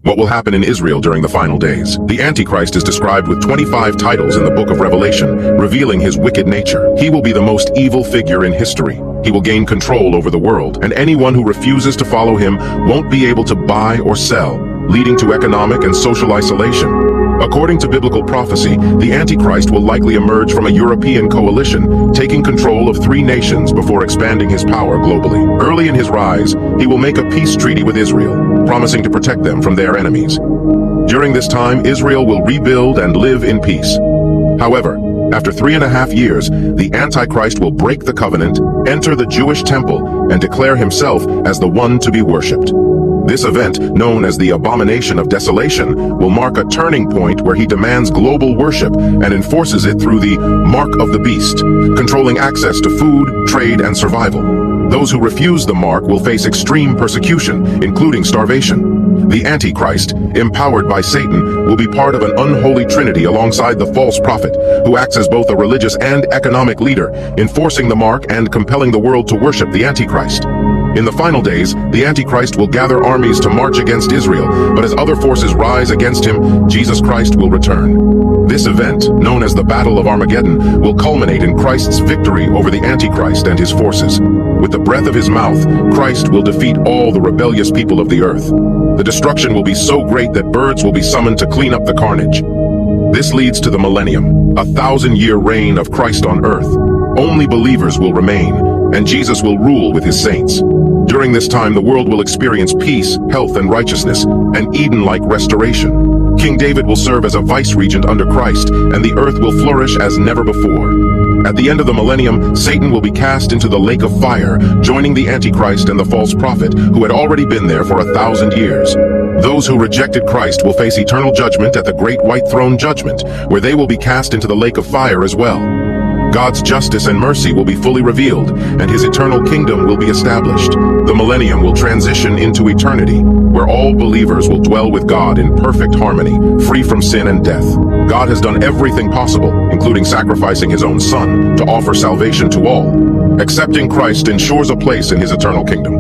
What will happen in Israel during the final days? The Antichrist is described with 25 titles in the book of Revelation, revealing his wicked nature. He will be the most evil figure in history. He will gain control over the world, and anyone who refuses to follow him won't be able to buy or sell, leading to economic and social isolation. According to biblical prophecy, the Antichrist will likely emerge from a European coalition, taking control of 3 nations before expanding his power globally. Early in his rise, he will make a peace treaty with Israel, promising to protect them from their enemies. During this time, Israel will rebuild and live in peace. However, after 3.5 years, the Antichrist will break the covenant, enter the Jewish temple, and declare himself as the one to be worshipped. This event, known as the Abomination of Desolation, will mark a turning point where he demands global worship and enforces it through the Mark of the Beast, controlling access to food, trade, and survival. Those who refuse the mark will face extreme persecution, including starvation. The Antichrist, empowered by Satan, will be part of an unholy trinity alongside the false prophet, who acts as both a religious and economic leader, enforcing the mark and compelling the world to worship the Antichrist. In the final days, the Antichrist will gather armies to march against Israel, but as other forces rise against him, Jesus Christ will return. This event, known as the Battle of Armageddon, will culminate in Christ's victory over the Antichrist and his forces. With the breath of his mouth, Christ will defeat all the rebellious people of the earth. The destruction will be so great that birds will be summoned to clean up the carnage. This leads to the millennium, a 1,000-year reign of Christ on earth. Only believers will remain, and Jesus will rule with his saints. During this time, the world will experience peace, health, and righteousness, an Eden-like restoration. King David will serve as a vice-regent under Christ, and the earth will flourish as never before. At the end of the millennium, Satan will be cast into the lake of fire, joining the Antichrist and the false prophet, who had already been there for 1,000 years. Those who rejected Christ will face eternal judgment at the great white throne judgment, where they will be cast into the lake of fire as well. God's justice and mercy will be fully revealed, and his eternal kingdom will be established. The millennium will transition into eternity, where all believers will dwell with God in perfect harmony, free from sin and death. God has done everything possible, including sacrificing his own Son, to offer salvation to all. Accepting Christ ensures a place in his eternal kingdom.